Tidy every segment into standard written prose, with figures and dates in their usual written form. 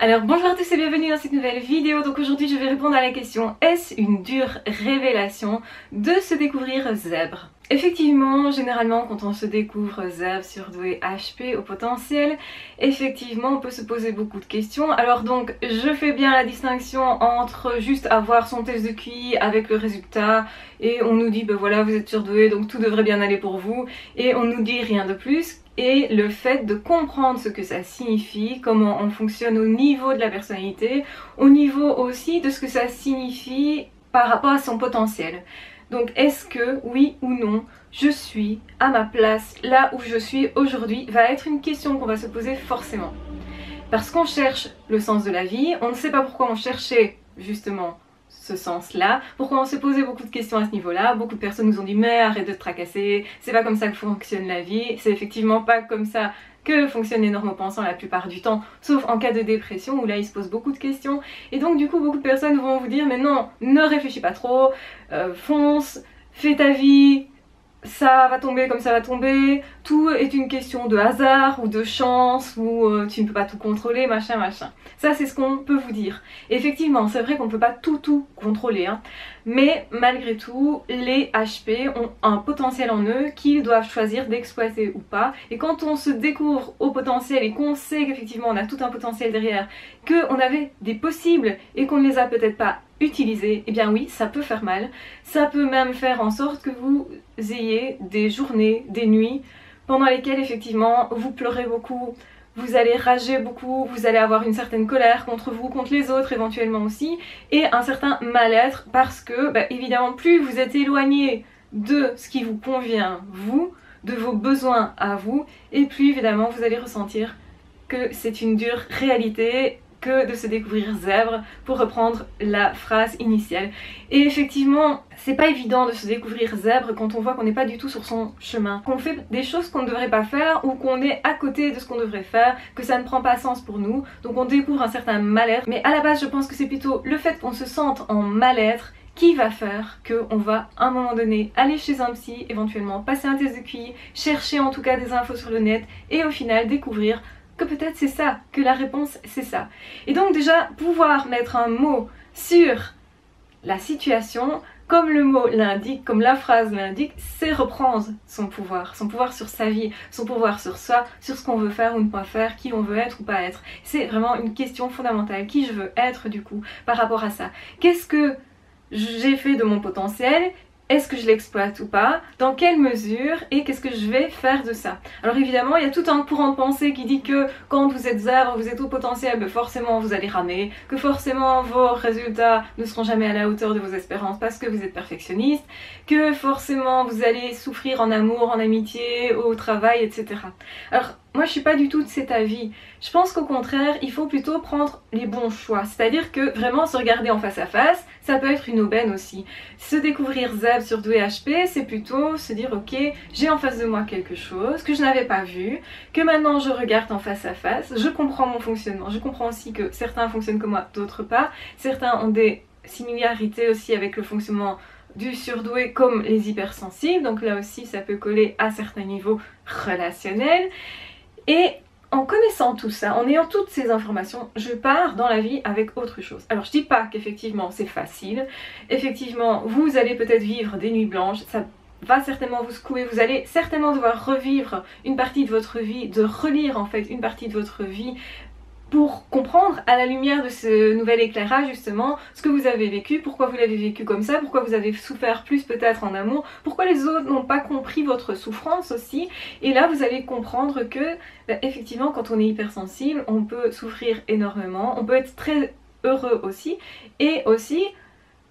Alors bonjour à tous et bienvenue dans cette nouvelle vidéo. Donc aujourd'hui je vais répondre à la question: est-ce une dure révélation de se découvrir zèbre? Effectivement, généralement quand on se découvre zèbre, surdoué, HP au potentiel, effectivement on peut se poser beaucoup de questions. Alors donc je fais bien la distinction entre juste avoir son test de QI avec le résultat et on nous dit ben voilà vous êtes surdoué donc tout devrait bien aller pour vous et on nous dit rien de plus, et le fait de comprendre ce que ça signifie, comment on fonctionne au niveau de la personnalité, au niveau aussi de ce que ça signifie par rapport à son potentiel. Donc est-ce que, oui ou non, je suis à ma place là où je suis aujourd'hui, va être une question qu'on va se poser forcément. Parce qu'on cherche le sens de la vie, on ne sait pas pourquoi on cherchait justement ce sens-là, pourquoi on se posait beaucoup de questions à ce niveau-là. Beaucoup de personnes nous ont dit mais arrête de te tracasser, c'est pas comme ça que fonctionne la vie, c'est effectivement pas comme ça que fonctionne les normopensants la plupart du temps, sauf en cas de dépression où là ils se posent beaucoup de questions. Et donc du coup beaucoup de personnes vont vous dire mais non, ne réfléchis pas trop, fonce, fais ta vie, ça va tomber comme ça va tomber, tout est une question de hasard ou de chance ou tu ne peux pas tout contrôler, machin machin. Ça c'est ce qu'on peut vous dire. Et effectivement c'est vrai qu'on ne peut pas tout contrôler, hein. Mais malgré tout les HP ont un potentiel en eux qu'ils doivent choisir d'exploiter ou pas. Et quand on se découvre au potentiel et qu'on sait qu'effectivement on a tout un potentiel derrière, qu'on avait des possibles et qu'on ne les a peut-être pas utilisés, eh bien oui ça peut faire mal. Ça peut même faire en sorte que vous ayez des journées, des nuits pendant lesquelles effectivement vous pleurez beaucoup, vous allez rager beaucoup, vous allez avoir une certaine colère contre vous, contre les autres éventuellement aussi, et un certain mal-être parce que évidemment plus vous êtes éloigné de ce qui vous convient vous, de vos besoins à vous, et plus évidemment vous allez ressentir que c'est une dure réalité que de se découvrir zèbre, pour reprendre la phrase initiale. Et effectivement, c'est pas évident de se découvrir zèbre quand on voit qu'on n'est pas du tout sur son chemin, qu'on fait des choses qu'on ne devrait pas faire ou qu'on est à côté de ce qu'on devrait faire, que ça ne prend pas sens pour nous, donc on découvre un certain mal-être. Mais à la base, je pense que c'est plutôt le fait qu'on se sente en mal-être qui va faire qu'on va à un moment donné aller chez un psy, éventuellement passer un test de QI, chercher en tout cas des infos sur le net et au final découvrir que peut-être c'est ça, que la réponse c'est ça. Et donc déjà pouvoir mettre un mot sur la situation, comme le mot l'indique, comme la phrase l'indique, c'est reprendre son pouvoir sur sa vie, son pouvoir sur soi, sur ce qu'on veut faire ou ne pas faire, qui on veut être ou pas être. C'est vraiment une question fondamentale, qui je veux être du coup par rapport à ça. Qu'est-ce que j'ai fait de mon potentiel ? Est-ce que je l'exploite ou pas? Dans quelle mesure? Et qu'est-ce que je vais faire de ça? Alors évidemment, il y a tout un courant de pensée qui dit que quand vous êtes zèbre, vous êtes au potentiel, forcément vous allez ramer, que forcément vos résultats ne seront jamais à la hauteur de vos espérances parce que vous êtes perfectionniste, que forcément vous allez souffrir en amour, en amitié, au travail, etc. Alors moi je suis pas du tout de cet avis. Je pense qu'au contraire, il faut plutôt prendre les bons choix. C'est-à-dire que vraiment se regarder en face à face, ça peut être une aubaine aussi. Se découvrir zèbre, surdoué, HP, c'est plutôt se dire ok, j'ai en face de moi quelque chose que je n'avais pas vu, que maintenant je regarde en face à face, je comprends mon fonctionnement, je comprends aussi que certains fonctionnent comme moi, d'autres pas, certains ont des similarités aussi avec le fonctionnement du surdoué comme les hypersensibles, donc là aussi ça peut coller à certains niveaux relationnels. Et en connaissant tout ça, en ayant toutes ces informations, je pars dans la vie avec autre chose. Alors je dis pas qu'effectivement c'est facile, effectivement vous allez peut-être vivre des nuits blanches, ça va certainement vous secouer, vous allez certainement devoir revivre une partie de votre vie, de relire en fait une partie de votre vie pour comprendre à la lumière de ce nouvel éclairage justement ce que vous avez vécu, pourquoi vous l'avez vécu comme ça, pourquoi vous avez souffert plus peut-être en amour, pourquoi les autres n'ont pas compris votre souffrance aussi. Et là vous allez comprendre que effectivement quand on est hypersensible on peut souffrir énormément, on peut être très heureux aussi, et aussi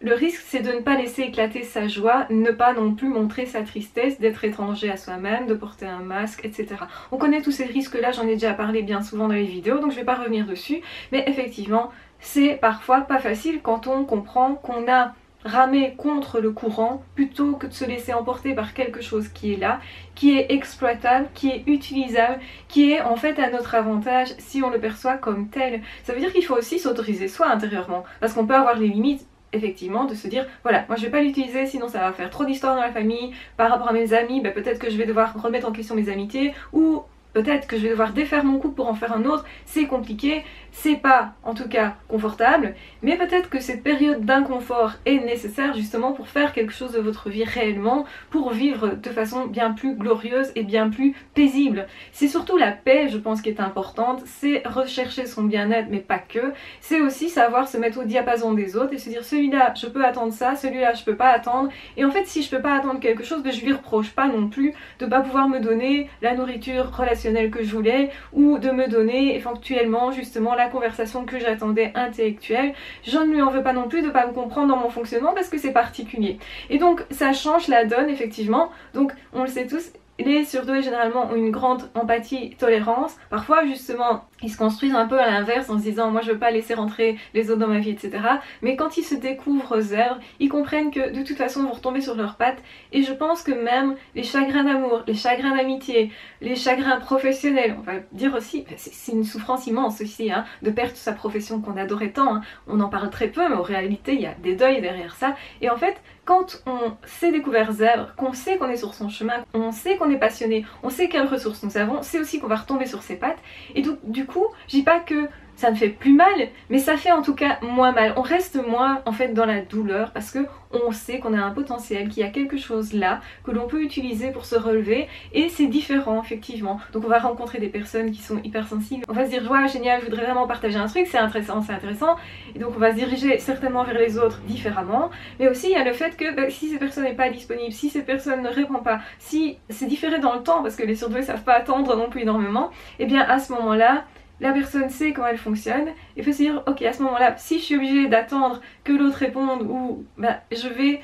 le risque c'est de ne pas laisser éclater sa joie, ne pas non plus montrer sa tristesse, d'être étranger à soi-même, de porter un masque, etc. On connaît tous ces risques là, j'en ai déjà parlé bien souvent dans les vidéos, donc je vais pas revenir dessus, mais effectivement c'est parfois pas facile quand on comprend qu'on a ramé contre le courant plutôt que de se laisser emporter par quelque chose qui est là, qui est exploitable, qui est utilisable, qui est en fait à notre avantage si on le perçoit comme tel. Ça veut dire qu'il faut aussi s'autoriser soi intérieurement, parce qu'on peut avoir les limites effectivement de se dire voilà moi je vais pas l'utiliser sinon ça va faire trop d'histoires dans la famille, par rapport à mes amis peut-être que je vais devoir remettre en question mes amitiés, ou peut-être que je vais devoir défaire mon couple pour en faire un autre, c'est compliqué, c'est pas en tout cas confortable, mais peut-être que cette période d'inconfort est nécessaire justement pour faire quelque chose de votre vie réellement, pour vivre de façon bien plus glorieuse et bien plus paisible. C'est surtout la paix, je pense, qui est importante, c'est rechercher son bien-être, mais pas que, c'est aussi savoir se mettre au diapason des autres et se dire celui-là je peux attendre ça, celui-là je peux pas attendre, et en fait si je peux pas attendre quelque chose, je lui reproche pas non plus de pas pouvoir me donner la nourriture relationnelle que je voulais, ou de me donner éventuellement justement la conversation que j'attendais intellectuelle. Je ne lui en veux pas non plus de pas me comprendre dans mon fonctionnement parce que c'est particulier. Et donc ça change la donne effectivement, donc on le sait tous, les surdoués généralement ont une grande empathie, tolérance. Parfois justement ils se construisent un peu à l'inverse en se disant moi je veux pas laisser rentrer les autres dans ma vie, etc. Mais quand ils se découvrent zèbres, ils comprennent que de toute façon ils vont retomber sur leurs pattes. Et je pense que même les chagrins d'amour, les chagrins d'amitié, les chagrins professionnels, on va dire aussi, c'est une souffrance immense aussi, hein, de perdre sa profession qu'on adorait tant, hein. On en parle très peu mais en réalité il y a des deuils derrière ça. Et en fait quand on s'est découvert zèbre, qu'on sait qu'on est sur son chemin, on sait qu'on est passionné, on sait quelles ressources nous avons, c'est aussi qu'on va retomber sur ses pattes. Et donc du coup, je dis pas que ça ne fait plus mal, mais ça fait en tout cas moins mal. On reste moins en fait dans la douleur parce que on sait qu'on a un potentiel, qu'il y a quelque chose là que l'on peut utiliser pour se relever, et c'est différent effectivement. Donc on va rencontrer des personnes qui sont hypersensibles, on va se dire ouais génial, je voudrais vraiment partager un truc, c'est intéressant, et donc on va se diriger certainement vers les autres différemment. Mais aussi il y a le fait que si cette personne n'est pas disponible, si cette personne ne répond pas, si c'est différé dans le temps parce que les surdoués savent pas attendre non plus énormément, et bien à ce moment là la personne sait comment elle fonctionne et peut se dire ok, à ce moment là si je suis obligée d'attendre que l'autre réponde, ou je vais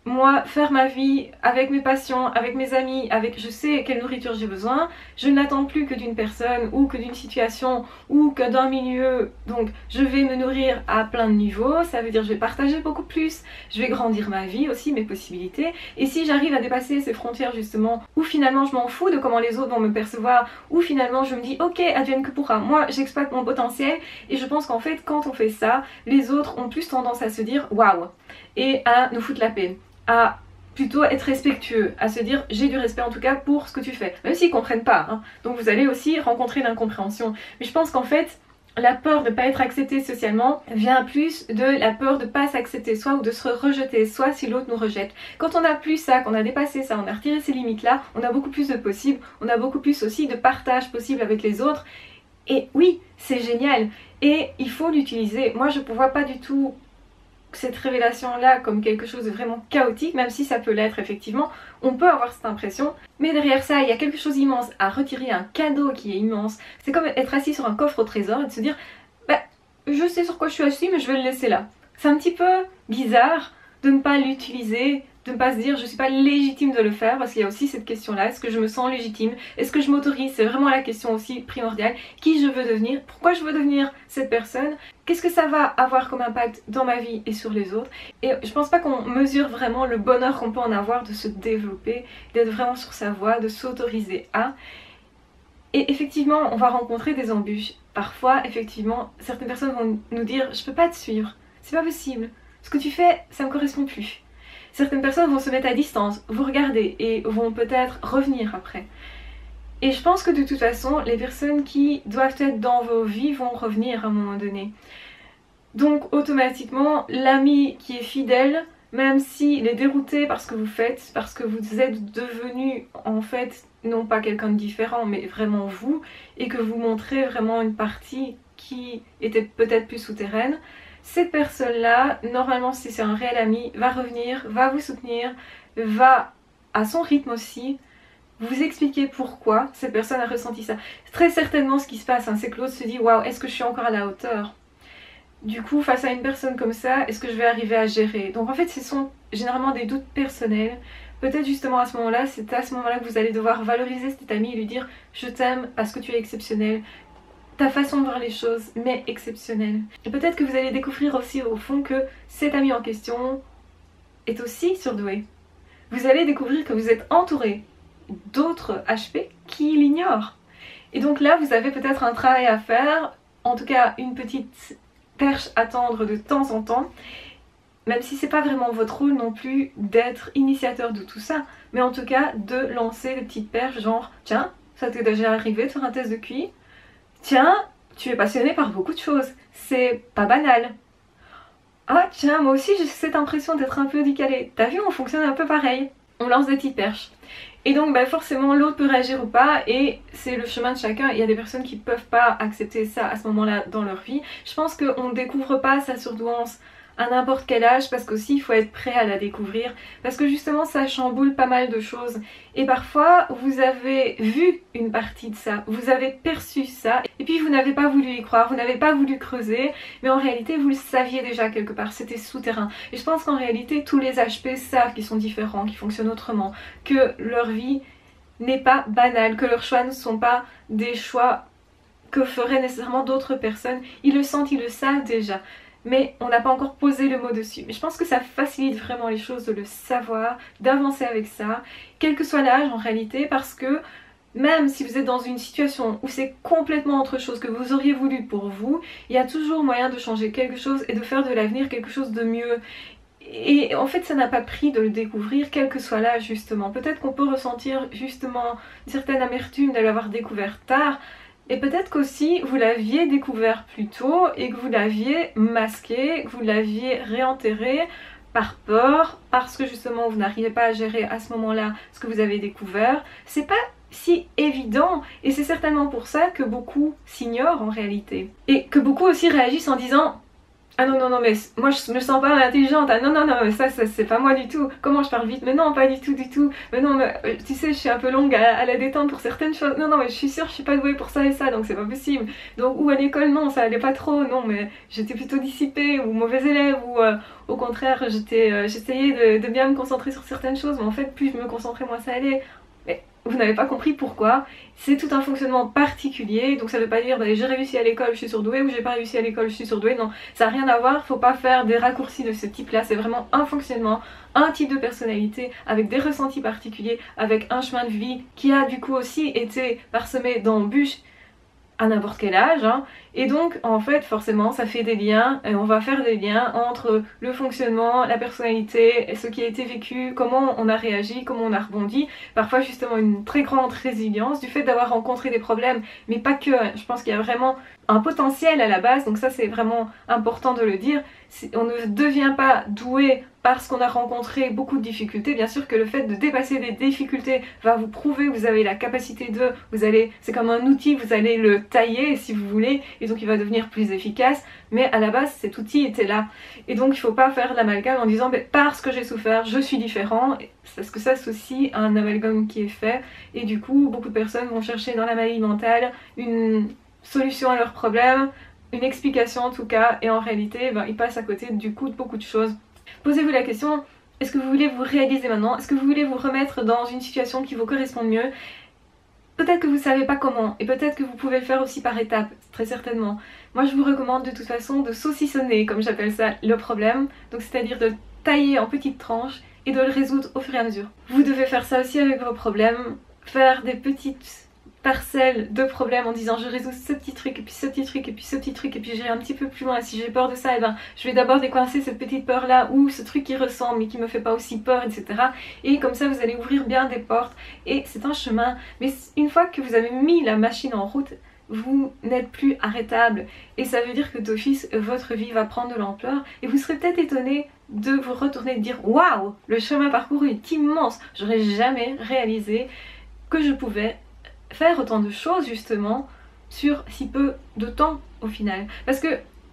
moi faire ma vie avec mes patients, avec mes amis, avec je sais quelle nourriture j'ai besoin, je n'attends plus que d'une personne ou que d'une situation ou que d'un milieu, donc je vais me nourrir à plein de niveaux, ça veut dire je vais partager beaucoup plus, je vais grandir ma vie aussi, mes possibilités, et si j'arrive à dépasser ces frontières justement, où finalement je m'en fous de comment les autres vont me percevoir, où finalement je me dis ok, advienne que pourra, moi j'exploite mon potentiel, et je pense qu'en fait quand on fait ça, les autres ont plus tendance à se dire waouh, et à nous foutre la paix, à plutôt être respectueux, à se dire j'ai du respect en tout cas pour ce que tu fais, même s'ils comprennent pas, hein. Donc vous allez aussi rencontrer l'incompréhension, mais je pense qu'en fait la peur de ne pas être accepté socialement vient plus de la peur de ne pas s'accepter soi ou de se rejeter soi si l'autre nous rejette. Quand on a plus ça, qu'on a dépassé ça, on a retiré ces limites là, on a beaucoup plus de possibles, on a beaucoup plus aussi de partage possible avec les autres, et oui c'est génial et il faut l'utiliser. Moi je ne vois pas du tout cette révélation là comme quelque chose de vraiment chaotique, même si ça peut l'être effectivement, on peut avoir cette impression, mais derrière ça il y a quelque chose d'immense à retirer, un cadeau qui est immense. C'est comme être assis sur un coffre au trésor et de se dire je sais sur quoi je suis assis mais je vais le laisser là. C'est un petit peu bizarre de ne pas l'utiliser, de ne pas se dire je suis pas légitime de le faire, parce qu'il y a aussi cette question là, est-ce que je me sens légitime, est-ce que je m'autorise, c'est vraiment la question aussi primordiale, qui je veux devenir, pourquoi je veux devenir cette personne, qu'est-ce que ça va avoir comme impact dans ma vie et sur les autres. Et je pense pas qu'on mesure vraiment le bonheur qu'on peut en avoir de se développer, d'être vraiment sur sa voie, de s'autoriser à. Et effectivement on va rencontrer des embûches, parfois effectivement certaines personnes vont nous dire je peux pas te suivre, c'est pas possible, ce que tu fais ça me correspond plus. Certaines personnes vont se mettre à distance, vous regarder et vont peut-être revenir après. Et je pense que de toute façon, les personnes qui doivent être dans vos vies vont revenir à un moment donné. Donc automatiquement, l'ami qui est fidèle, même s'il est dérouté par ce que vous faites, parce que vous êtes devenu en fait non pas quelqu'un de différent, mais vraiment vous, et que vous montrez vraiment une partie qui était peut-être plus souterraine, cette personne-là, normalement si c'est un réel ami, va revenir, va vous soutenir, va à son rythme aussi vous expliquer pourquoi cette personne a ressenti ça. Très certainement ce qui se passe, hein, c'est que l'autre se dit waouh, est-ce que je suis encore à la hauteur? Du coup face à une personne comme ça, est-ce que je vais arriver à gérer? Donc en fait ce sont généralement des doutes personnels. Peut-être justement à ce moment-là, c'est à ce moment-là que vous allez devoir valoriser cet ami et lui dire je t'aime parce que tu es exceptionnel. Ta façon de voir les choses, mais exceptionnelle. Et peut-être que vous allez découvrir aussi au fond que cet ami en question est aussi surdoué. Vous allez découvrir que vous êtes entouré d'autres HP qui l'ignorent. Et donc là, vous avez peut-être un travail à faire, en tout cas une petite perche à tendre de temps en temps, même si c'est pas vraiment votre rôle non plus d'être initiateur de tout ça, mais en tout cas de lancer des petites perches genre tiens, Ça t'est déjà arrivé de faire un test de QI? Tiens, tu es passionné par beaucoup de choses, c'est pas banal. Ah tiens, moi aussi j'ai cette impression d'être un peu décalée. T'as vu, on fonctionne un peu pareil. On lance des petites perches. Et donc bah, forcément l'autre peut réagir ou pas et c'est le chemin de chacun. Il y a des personnes qui peuvent pas accepter ça à ce moment-là dans leur vie. Je pense qu'on ne découvre pas sa surdouance à n'importe quel âge parce qu'aussi il faut être prêt à la découvrir parce que justement ça chamboule pas mal de choses et parfois vous avez vu une partie de ça, vous avez perçu ça et puis vous n'avez pas voulu y croire, vous n'avez pas voulu creuser mais en réalité vous le saviez déjà quelque part, c'était souterrain et je pense qu'en réalité tous les HP savent qu'ils sont différents, qu'ils fonctionnent autrement, que leur vie n'est pas banale, que leurs choix ne sont pas des choix que feraient nécessairement d'autres personnes, ils le sentent, ils le savent déjà. Mais on n'a pas encore posé le mot dessus. Mais je pense que ça facilite vraiment les choses de le savoir, d'avancer avec ça, quel que soit l'âge en réalité, parce que même si vous êtes dans une situation où c'est complètement autre chose que vous auriez voulu pour vous, il y a toujours moyen de changer quelque chose et de faire de l'avenir quelque chose de mieux. Et en fait ça n'a pas pris de le découvrir quel que soit l'âge justement. Peut-être qu'on peut ressentir justement une certaine amertume de l'avoir découvert tard, et peut-être qu'aussi vous l'aviez découvert plus tôt et que vous l'aviez masqué, que vous l'aviez réenterré par peur, parce que justement vous n'arrivez pas à gérer à ce moment-là ce que vous avez découvert. C'est pas si évident et c'est certainement pour ça que beaucoup s'ignorent en réalité. Et que beaucoup aussi réagissent en disant ah non non non mais moi je me sens pas intelligente, ah non non non mais ça c'est pas moi du tout, comment je parle vite, mais non pas du tout, mais non mais tu sais je suis un peu longue à la détente pour certaines choses, non non mais je suis sûre je suis pas douée pour ça et ça donc c'est pas possible, donc ou à l'école non ça allait pas trop, non mais j'étais plutôt dissipée ou mauvais élève ou au contraire j'essayais de bien me concentrer sur certaines choses mais en fait plus je me concentrais moins ça allait. Mais vous n'avez pas compris pourquoi, c'est tout un fonctionnement particulier, donc ça veut pas dire bah, j'ai réussi à l'école je suis surdouée ou j'ai pas réussi à l'école je suis surdouée, non, ça n'a rien à voir, faut pas faire des raccourcis de ce type là, c'est vraiment un fonctionnement, un type de personnalité avec des ressentis particuliers, avec un chemin de vie qui a du coup aussi été parsemé d'embûches à n'importe quel âge, hein. Et donc en fait forcément ça fait des liens, et on va faire des liens entre le fonctionnement, la personnalité, ce qui a été vécu, comment on a réagi, comment on a rebondi, parfois justement une très grande résilience du fait d'avoir rencontré des problèmes, mais pas que, je pense qu'il y a vraiment un potentiel à la base, donc ça c'est vraiment important de le dire, on ne devient pas doué parce qu'on a rencontré beaucoup de difficultés, bien sûr que le fait de dépasser des difficultés va vous prouver que vous avez la capacité de, c'est comme un outil, vous allez le tailler si vous voulez, et donc il va devenir plus efficace, mais à la base cet outil était là, et donc il ne faut pas faire l'amalgame en disant parce que j'ai souffert, je suis différent, parce que ça c'est aussi un amalgame qui est fait, et du coup beaucoup de personnes vont chercher dans la maladie mentale une solution à leurs problèmes, une explication en tout cas, et en réalité ils passent à côté du coup de beaucoup de choses. Posez-vous la question, est-ce que vous voulez vous réaliser maintenant? Est-ce que vous voulez vous remettre dans une situation qui vous correspond mieux? Peut-être que vous ne savez pas comment, et peut-être que vous pouvez le faire aussi par étapes, très certainement. Moi je vous recommande de toute façon de saucissonner, comme j'appelle ça, le problème, donc c'est-à-dire de tailler en petites tranches et de le résoudre au fur et à mesure. Vous devez faire ça aussi avec vos problèmes, faire des petites parcelles de problèmes en disant je résous ce petit truc et puis ce petit truc et puis ce petit truc et puis j'irai un petit peu plus loin, si j'ai peur de ça, je vais d'abord décoincer cette petite peur là ou ce truc qui ressemble mais qui me fait pas aussi peur, etc. Et comme ça vous allez ouvrir bien des portes et c'est un chemin, mais une fois que vous avez mis la machine en route, vous n'êtes plus arrêtable et ça veut dire que d'office votre vie va prendre de l'ampleur et vous serez peut-être étonné de vous retourner et de dire waouh, le chemin parcouru est immense, j'aurais jamais réalisé que je pouvais faire autant de choses justement sur si peu de temps au final, parce que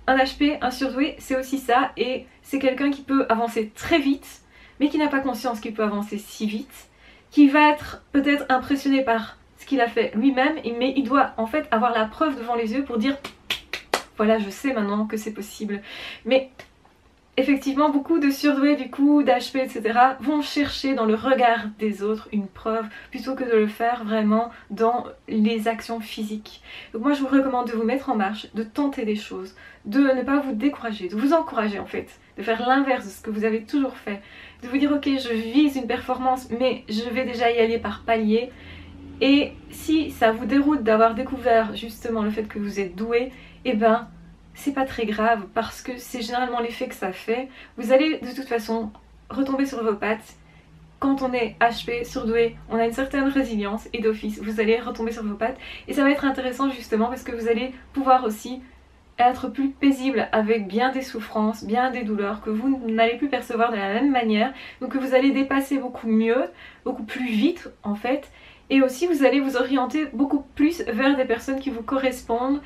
un HP, un surdoué c'est aussi ça, et c'est quelqu'un qui peut avancer très vite mais qui n'a pas conscience qu'il peut avancer si vite, qui va être peut-être impressionné par ce qu'il a fait lui-même, mais il doit en fait avoir la preuve devant les yeux pour dire voilà je sais maintenant que c'est possible. Mais effectivement, beaucoup de surdoués du coup, d'HP, etc. vont chercher dans le regard des autres une preuve plutôt que de le faire vraiment dans les actions physiques. Donc moi je vous recommande de vous mettre en marche, de tenter des choses, de ne pas vous décourager, de vous encourager en fait, de faire l'inverse de ce que vous avez toujours fait, de vous dire ok je vise une performance mais je vais déjà y aller par palier. Et si ça vous déroute d'avoir découvert justement le fait que vous êtes doué, et c'est pas très grave parce que c'est généralement l'effet que ça fait. Vous allez de toute façon retomber sur vos pattes quand on est HP, surdoué, on a une certaine résilience et d'office, vous allez retomber sur vos pattes. Et ça va être intéressant justement parce que vous allez pouvoir aussi être plus paisible avec bien des souffrances, bien des douleurs que vous n'allez plus percevoir de la même manière. Donc que vous allez dépasser beaucoup mieux, beaucoup plus vite en fait. Et aussi vous allez vous orienter beaucoup plus vers des personnes qui vous correspondent.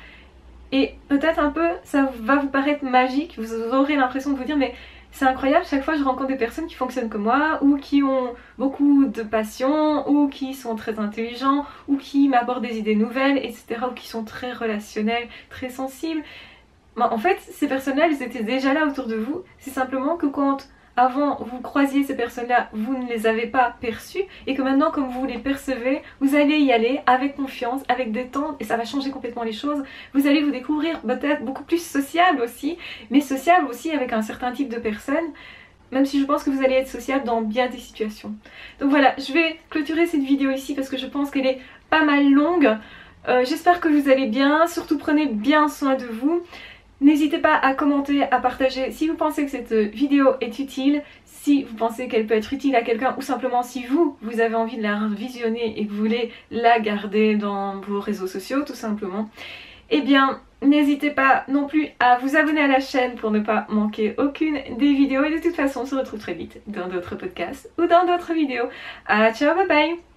Et peut-être un peu, ça va vous paraître magique, vous aurez l'impression de vous dire mais c'est incroyable, chaque fois je rencontre des personnes qui fonctionnent comme moi, ou qui ont beaucoup de passion, ou qui sont très intelligents, ou qui m'apportent des idées nouvelles, etc. Ou qui sont très relationnels, très sensibles. En fait, ces personnes-là, elles étaient déjà là autour de vous. C'est simplement que quand avant vous croisiez ces personnes-là, vous ne les avez pas perçues, et que maintenant, comme vous les percevez, vous allez y aller avec confiance, avec détente, et ça va changer complètement les choses. Vous allez vous découvrir peut-être beaucoup plus sociable aussi, mais sociable aussi avec un certain type de personnes, même si je pense que vous allez être sociable dans bien des situations. Donc voilà, je vais clôturer cette vidéo ici parce que je pense qu'elle est pas mal longue. J'espère que vous allez bien, surtout prenez bien soin de vous. N'hésitez pas à commenter, à partager si vous pensez que cette vidéo est utile, si vous pensez qu'elle peut être utile à quelqu'un ou simplement si vous avez envie de la visionner et que vous voulez la garder dans vos réseaux sociaux tout simplement. Eh bien, n'hésitez pas non plus à vous abonner à la chaîne pour ne pas manquer aucune des vidéos et de toute façon on se retrouve très vite dans d'autres podcasts ou dans d'autres vidéos. Ciao, bye bye!